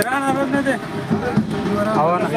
राहणारच नाही ते हवा ना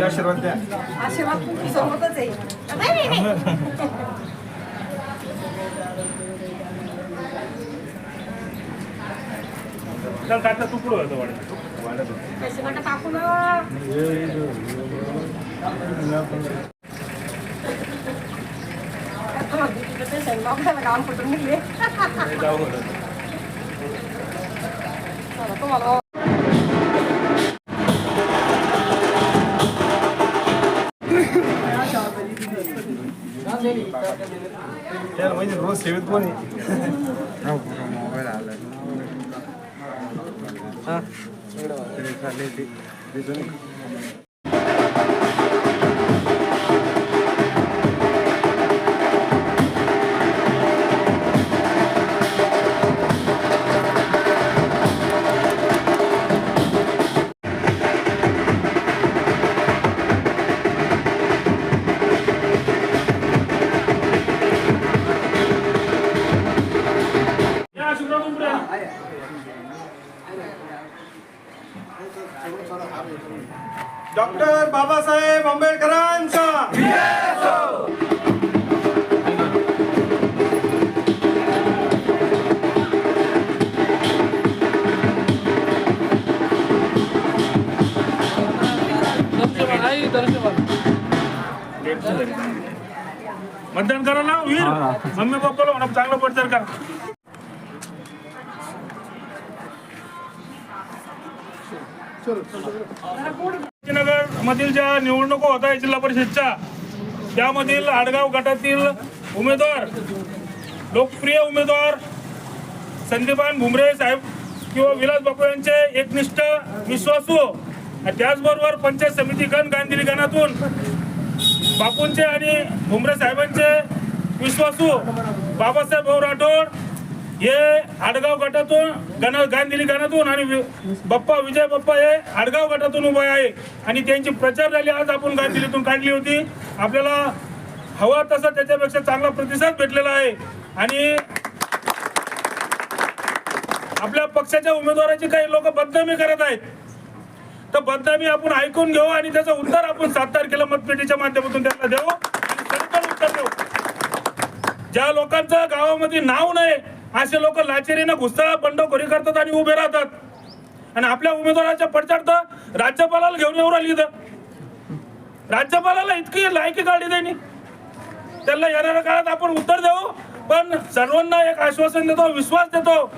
आशीर्वाद द्या. आशीर्वाद सोबतच आहे. चल काढता तू पुढं होतं वाढत पैसे नका टाकू ना. काम कुठून निघले जाऊ होतं तुम्हाला म्हणजे रोज सेवित कोणी मोबाईल आला चालले ते मतदान करा ना वीर मम्मी पप्पाला म्हणा चांगला प्रचार करा. नगर मधील ज्या निवडणुका होत आहे जिल्हा परिषदच्या त्यामधील आडगाव गटातील उमेदवार लोकप्रिय उमेदवार संदीपान भुमरे साहेब किंवा विलास बापू यांचे एकनिष्ठ विश्वासू त्याचबरोबर पंचायत समिती गण गांधीली गणातून बापूंचे आणि भुमरे साहेबांचे विश्वासू बाबासाहेब भाऊ राठोड हे आडगाव गटातून गांधीली गणातून आणि बाप्पा विजय बाप्पा हे आडगाव गटातून उभे आहे आणि त्यांची प्रचार रॅली आज आपण गांधीलीतून काढली होती. आपल्याला हवा तसा त्याच्यापेक्षा चांगला प्रतिसाद भेटलेला आहे आणि आपल्या पक्षाच्या उमेदवाराची काही लोक बदनामी करत आहेत. तर बदनामी आपण ऐकून घेऊ आणि त्याचं उत्तर आपण 7 तारखेला मतपेटीच्या माध्यमातून त्यांना देऊ आणि सरकार उत्तर देऊ. ज्या लोकांचं गावामध्ये नाव नाही असे लोक लाचेरीनं घुसतात, बंडखोरी करतात आणि उभे राहतात आणि आपल्या उमेदवाराच्या पडचाड राज्यपालाला घेऊन येऊ राहिली. राज्यपालाला इतकी लायकी काढली त्यांनी. त्यांना येणाऱ्या काळात आपण उत्तर देऊ, पण सर्वांना एक आश्वासन देतो, विश्वास देतो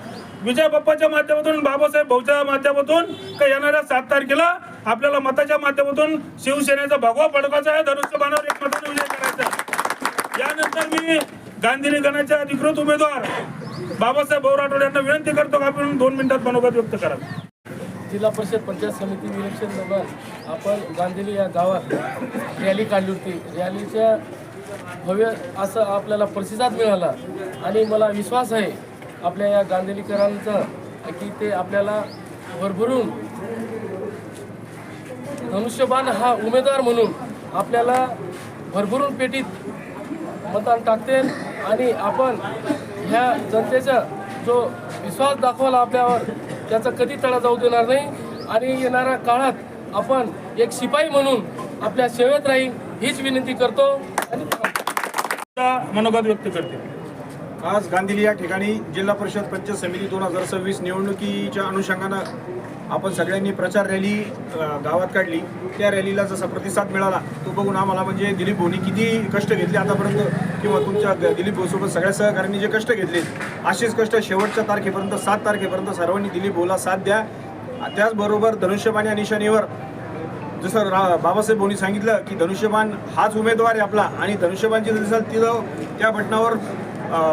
विजय बाप्पाच्या माध्यमातून बाबासाहेब भाऊच्या माध्यमातून का येणाऱ्या 7 तारखेला आपल्याला मताच्या माध्यमातून शिवसेनेचा भगवा फडकाचा आहे, धनुष्यबाणावर एक मताने विजय करायचा. यानंतर मी गांधीली गणाचे अधिकृत उमेदवार बाबासाहेब भाऊ राठोड यांना विनंती करतो की आपण 2 मिनिटात मनोगत व्यक्त करा. जिल्हा परिषद पंचायत समिती इलेक्शन दरम्यान आपण गांधीली या गावात रॅली काढली होती. रॅलीच्या भव्य असं आपल्याला प्रतिसाद मिळाला आणि मला विश्वास आहे आपल्या या गांधीलीकरांचा की ते आपल्याला भरभरून धनुष्यबाण हा उमेदवार म्हणून आपल्याला भरभरून पेटीत मतदान टाकतील आणि आपण ह्या जनतेचा जो विश्वास दाखवला आपल्यावर त्याचा कधी तडा जाऊ देणार नाही आणि येणाऱ्या काळात आपण एक शिपाई म्हणून आपल्या सेवेत राहील हीच विनंती करतो आणि मनोगत व्यक्त करते. आज गांधीली या ठिकाणी जिल्हा परिषद पंचायत समिती 2026 निवडणुकीच्या अनुषंगानं आपण सगळ्यांनी प्रचार रॅली गावात काढली. त्या रॅलीला जसा प्रतिसाद मिळाला तो बघून आम्हाला म्हणजे दिलीप भाऊनी किती कष्ट घेतले आतापर्यंत किंवा तुमच्या दिलीप भाऊसोबत सगळ्या सहकाऱ्यांनी जे कष्ट घेतले असेच कष्ट शेवटच्या तारखेपर्यंत 7 तारखेपर्यंत सर्वांनी दिलीप भाऊला साथ द्या. त्याचबरोबर धनुष्यबाण या निशाणीवर जसं बाबासाहेब भाऊनी सांगितलं की धनुष्यबाण हाच उमेदवार आहे आपला आणि धनुष्यबाणची दिसाल तिथं त्या बटनावर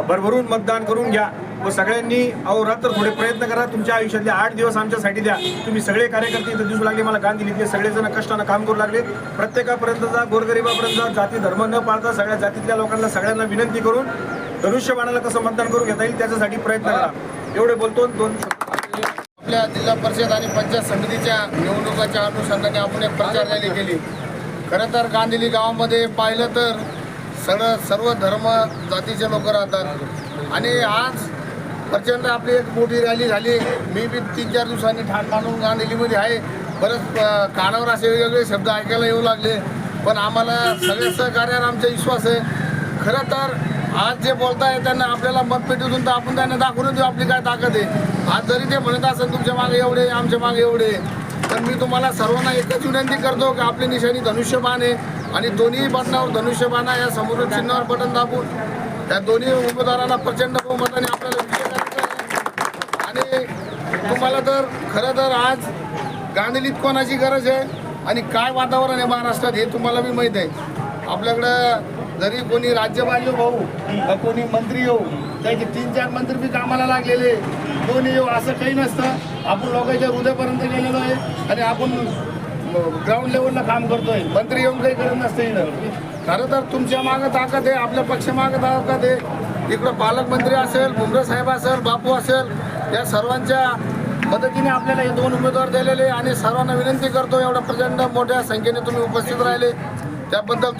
भरभरून मतदान करून घ्या व सगळ्यांनी अहोरात्र थोडे प्रयत्न करा. तुमच्या आयुष्यातले 8 दिवस आमच्यासाठी द्या. तुम्ही सगळे कार्यकर्ते इथं दिसू लागले. मला गांधीलीतले सगळेजण कष्टानं काम करू लागले. प्रत्येकापर्यंतचा गोरगरिबापर्यंत जाती धर्म न पाळता सगळ्या जातीतल्या लोकांना सगळ्यांना विनंती करून धनुष्यबाणाला कसं मतदान करून घेता येईल त्याच्यासाठी प्रयत्न करा. एवढे बोलतो. 2 आपल्या जिल्हा परिषद आणि पंचायत समितीच्या निवडणुकाच्या अनुषंगाने आपण एक प्रचार रॅली केली. खरं तर गांधीली गावामध्ये पाहिलं तर सर्व धर्म जातीचे लोक राहतात आणि आज प्रचंड आपली एक मोठी रॅली झाली. मी बी 3-4 दिवसांनी ठाण मानून गांधीलीमध्ये आहे. बरंच कानावर असे वेगवेगळे शब्द ऐकायला येऊ लागले, पण आम्हाला सगळ्या सहकार्यावर आमचा विश्वास आहे. खरं तर आज जे बोलताय त्यांना आपल्याला मतपेटीतून तर आपण त्यांना दाखवून देऊ आपली काय ताकद आहे. आज जरी ते म्हणत असेल तुमच्या मागे एवढे आमच्या मागे एवढे, तर मी तुम्हाला सर्वांना एकच विनंती करतो की आपली निशाणी धनुष्यबाण आहे आणि दोन्ही बटनावर धनुष्यबाण या समोर चिन्हावर बटन दाबून त्या दोन्ही उमेदवारांना प्रचंड बहुमताने आपल्याला विजय करायचा आहे. आणि तुम्हाला तर खरं तर आज गांधीलीत कोणाची गरज आहे आणि काय वातावरण आहे महाराष्ट्रात हे तुम्हाला बी माहीत आहे. आपल्याकडं जरी कोणी राज्यपाल भाऊ का कोणी मंत्री येऊ त्याचे 3-4 मंत्री बी कामाला लागलेले कोणी येऊ असं काही नसतं. आपण लोकांच्या हृदयापर्यंत गेलेलो आहे आणि आपण ग्राउंड लेवलला काम करतोय. मंत्री येऊन काही करत नसते. खरं तर तुमच्या मागं ताकद आहे, आपल्या पक्षामागं ताकद आहे. इकडं पालकमंत्री असेल, भुमरे साहेब असेल, बापू असेल, या सर्वांच्या मदतीने आपल्याला हे 2 उमेदवार दिलेले आणि सर्वांना विनंती करतो एवढ्या प्रचंड मोठ्या संख्येने तुम्ही उपस्थित राहिले त्याबद्दल